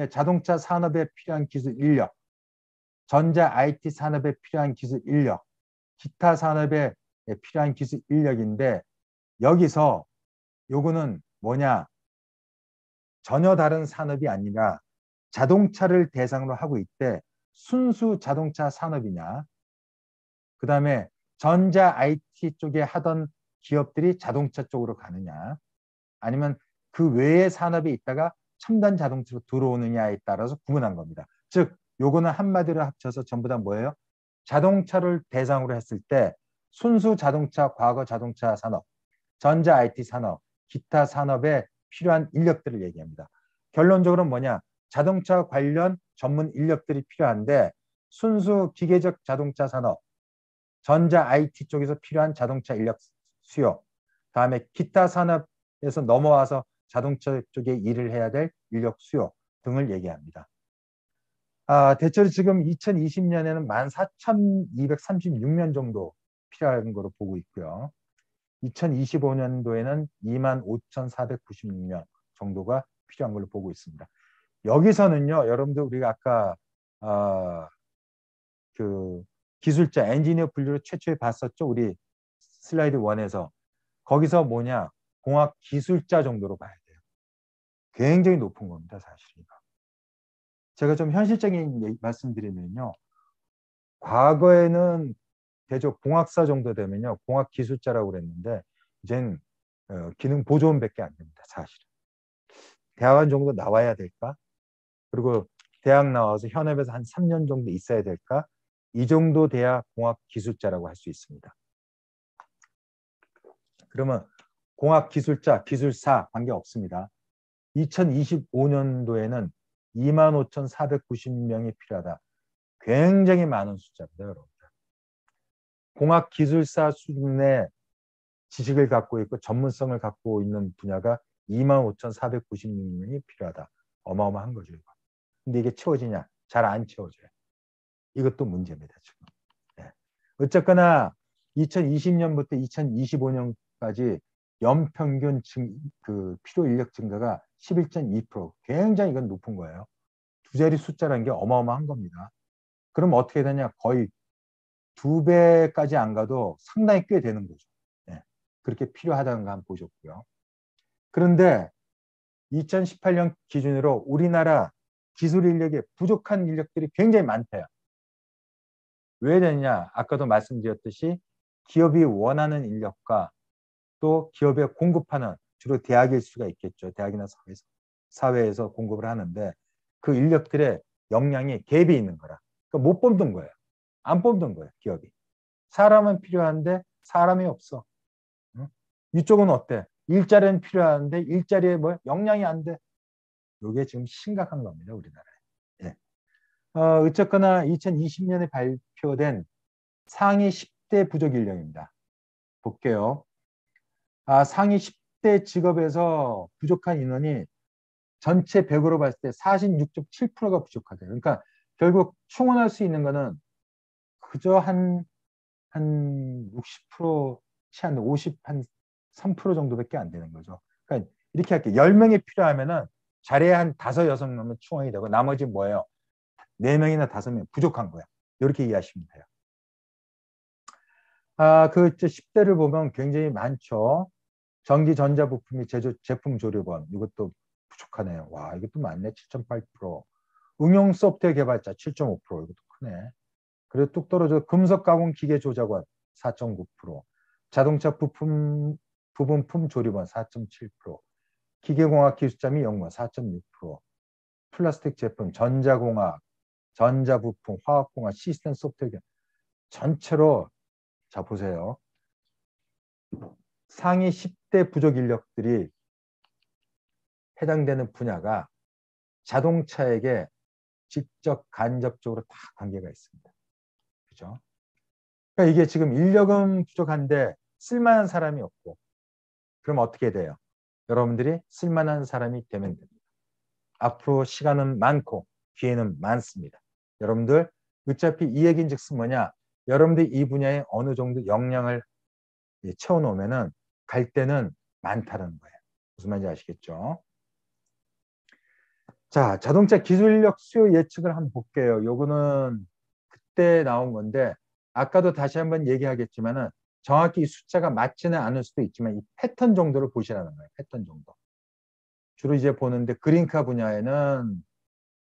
자동차 산업에 필요한 기술 인력, 전자 IT 산업에 필요한 기술 인력, 기타 산업에 필요한 기술 인력인데 여기서 요거는 뭐냐? 전혀 다른 산업이 아니라 자동차를 대상으로 하고 있대. 순수 자동차 산업이냐? 그 다음에 전자 IT 쪽에 하던 기업들이 자동차 쪽으로 가느냐? 아니면 그 외의 산업이 있다가 첨단 자동차로 들어오느냐에 따라서 구분한 겁니다. 즉, 요거는 한마디로 합쳐서 전부 다 뭐예요? 자동차를 대상으로 했을 때 순수 자동차, 과거 자동차 산업, 전자 IT 산업, 기타 산업에 필요한 인력들을 얘기합니다. 결론적으로 뭐냐? 자동차 관련 전문 인력들이 필요한데 순수 기계적 자동차 산업, 전자 IT 쪽에서 필요한 자동차 인력 수요, 다음에 기타 산업에서 넘어와서 자동차 쪽에 일을 해야 될 인력 수요 등을 얘기합니다. 대체로 지금 2020년에는 14,236명 정도 필요한 거로 보고 있고요. 2025년도에는 25,496명 정도가 필요한 걸로 보고 있습니다. 여기서는요, 여러분들 우리가 아까 그 기술자, 엔지니어 분류를 최초에 봤었죠. 우리 슬라이드 1에서. 거기서 뭐냐? 공학 기술자 정도로 봐야 돼요. 굉장히 높은 겁니다, 사실 이거. 제가 좀 현실적인 말씀드리면요. 과거에는 대졸 공학사 정도 되면요. 공학 기술자라고 그랬는데 이젠 기능 보조원밖에 안 됩니다, 사실은. 대학원 정도 나와야 될까? 그리고 대학 나와서 현업에서 한 3년 정도 있어야 될까? 이 정도 돼야 공학 기술자라고 할 수 있습니다. 그러면 공학 기술자, 기술사 관계 없습니다. 2025년도에는 25,490명이 필요하다. 굉장히 많은 숫자입니다, 여러분들. 공학 기술사 수준의 지식을 갖고 있고 전문성을 갖고 있는 분야가 25,496명이 필요하다. 어마어마한 거죠, 이거. 근데 이게 채워지냐? 잘 안 채워져요. 이것도 문제입니다, 지금. 네. 어쨌거나 2020년부터 2025년까지 연평균 필요 인력 증가가 11.2%. 굉장히 이건 높은 거예요. 두 자리 숫자라는 게 어마어마한 겁니다. 그럼 어떻게 되냐? 거의 2배까지 안 가도 상당히 꽤 되는 거죠. 네. 그렇게 필요하다는 거 한번 보셨고요. 그런데 2018년 기준으로 우리나라 기술 인력에 부족한 인력들이 굉장히 많대요. 왜 되느냐? 아까도 말씀드렸듯이 기업이 원하는 인력과 또 기업에 공급하는 주로 대학일 수가 있겠죠. 대학이나 사회에서 공급을 하는데 그 인력들의 역량이 갭이 있는 거라. 그러니까 못 뽑는 거예요. 안 뽑는 거예요, 기업이. 사람은 필요한데 사람이 없어. 응? 이쪽은 어때? 일자리는 필요한데 일자리에 뭐 역량이 안 돼. 이게 지금 심각한 겁니다, 우리나라에. 예. 어쨌거나 2020년에 발표된 상위 10대 부족 인력입니다. 볼게요. 상위 10대 직업에서 부족한 인원이 전체 100으로 봤을 때 46.7%가 부족하대요. 그러니까 결국 충원할 수 있는 거는 그저 한 60%치 않는 한 3% 정도밖에 안 되는 거죠. 그러니까 이렇게 할게요. 10명이 필요하면은 자리에 한 5, 6명은 충원이 되고 나머지 뭐예요? 4명이나 5명 부족한 거야. 이렇게 이해하시면 돼요. 그 10대를 보면 굉장히 많죠. 전기 전자 부품이 제품 조립원 이것도 부족하네요. 와, 이것도 많네. 7.8%. 응용 소프트웨어 개발자 7.5%. 이것도 크네. 그리고 뚝 떨어져 금속 가공 기계 조작원 4.9%. 자동차 부분품 조립원 4.7%. 기계공학 기술자 및 연구원 4.6%. 플라스틱 제품, 전자공학, 전자부품, 화학공학, 시스템 소프트웨어 전체로 자 보세요. 상위 10대 부족 인력들이 해당되는 분야가 자동차에게 직접 간접적으로 다 관계가 있습니다. 그죠? 그러니까 이게 지금 인력은 부족한데 쓸만한 사람이 없고 그럼 어떻게 돼요? 여러분들이 쓸만한 사람이 되면 됩니다. 앞으로 시간은 많고 기회는 많습니다. 여러분들 어차피 이 얘기인즉슨 뭐냐? 여러분들이 이 분야에 어느 정도 역량을 채워놓으면은 갈 때는 많다는 거예요. 무슨 말인지 아시겠죠? 자, 자동차 기술 인력 수요 예측을 한번 볼게요. 요거는 그때 나온 건데 아까도 다시 한번 얘기하겠지만은 정확히 이 숫자가 맞지는 않을 수도 있지만 이 패턴 정도를 보시라는 거예요. 패턴 정도. 주로 이제 보는데 그린카 분야에는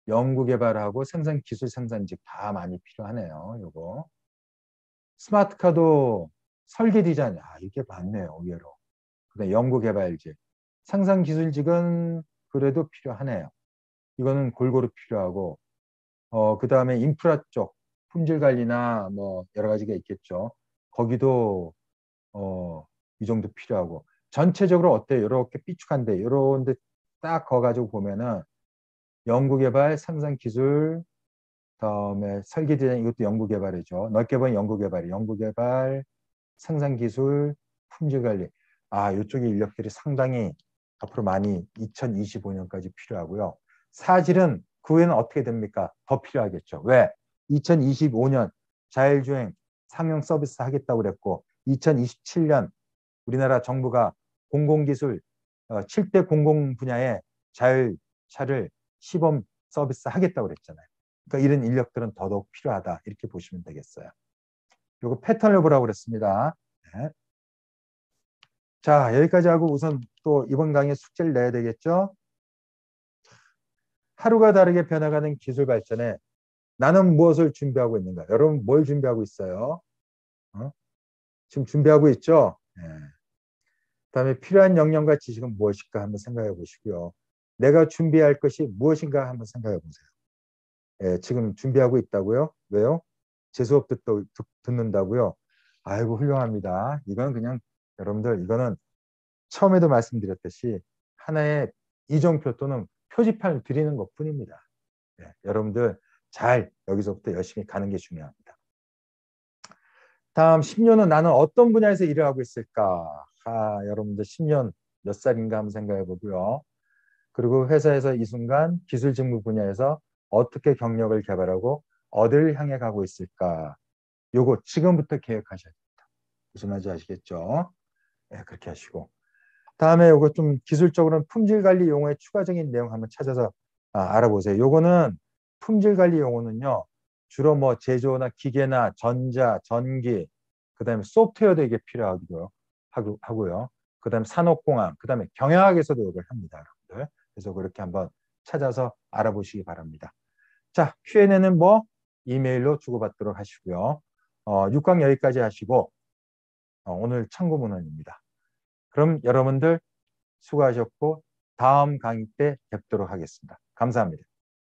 연구 개발하고 생산 기술 생산직 다 많이 필요하네요. 요거. 스마트카도 설계 디자인, 이게 많네요. 의외로. 그다음에 연구 개발직. 생산 기술직은 그래도 필요하네요. 이거는 골고루 필요하고 그다음에 인프라 쪽 품질 관리나 뭐 여러 가지가 있겠죠. 거기도 이 정도 필요하고 전체적으로 어때요? 이렇게 삐죽한데 이런데 딱 거가지고 보면은 연구개발, 생산기술, 그다음에 설계 디자인 이것도 연구개발이죠. 넓게 보면 연구개발, 생산기술, 품질관리. 이쪽의 인력들이 상당히 앞으로 많이 2025년까지 필요하고요. 사실은 그 후에는 어떻게 됩니까? 더 필요하겠죠. 왜? 2025년 자율주행 상용 서비스 하겠다고 그랬고 2027년 우리나라 정부가 공공기술 7대 공공 분야에 자율차를 시범 서비스 하겠다고 그랬잖아요. 그러니까 이런 인력들은 더더욱 필요하다. 이렇게 보시면 되겠어요. 요거 패턴을 보라고 그랬습니다. 네. 자, 여기까지 하고 우선 또 이번 강의에 숙제를 내야 되겠죠? 하루가 다르게 변화가는 기술 발전에 나는 무엇을 준비하고 있는가? 여러분 뭘 준비하고 있어요? 지금 준비하고 있죠? 네. 그다음에 필요한 역량과 지식은 무엇일까 한번 생각해 보시고요. 내가 준비할 것이 무엇인가 한번 생각해 보세요. 예, 지금 준비하고 있다고요? 왜요? 제 수업 듣는다고요? 아이고 훌륭합니다. 이건 그냥 여러분들 이거는 처음에도 말씀드렸듯이 하나의 이정표 또는 표지판을 드리는 것뿐입니다. 예, 여러분들 잘 여기서부터 열심히 가는 게 중요합니다. 다음 10년은 나는 어떤 분야에서 일을 하고 있을까? 여러분들 10년 몇 살인가 한번 생각해 보고요. 그리고 회사에서 이 순간 기술 직무 분야에서 어떻게 경력을 개발하고 어디를 향해 가고 있을까? 요거 지금부터 계획하셔야 됩니다. 무슨 말인지 아시겠죠? 네, 그렇게 하시고. 다음에 요거 좀 기술적으로는 품질 관리 용어의 추가적인 내용 한번 찾아서 알아보세요. 요거는 품질 관리 용어는요. 주로 뭐 제조나 기계나 전자, 전기, 그다음에 소프트웨어도 이게 필요하고요. 그다음에 산업공학, 그다음에 경영학에서도 이걸 합니다, 여러분들. 그래서 그렇게 한번 찾아서 알아보시기 바랍니다. 자, Q&A는 뭐 이메일로 주고받도록 하시고요. 6강 여기까지 하시고 오늘 참고 문헌입니다. 그럼 여러분들 수고하셨고 다음 강의 때 뵙도록 하겠습니다. 감사합니다.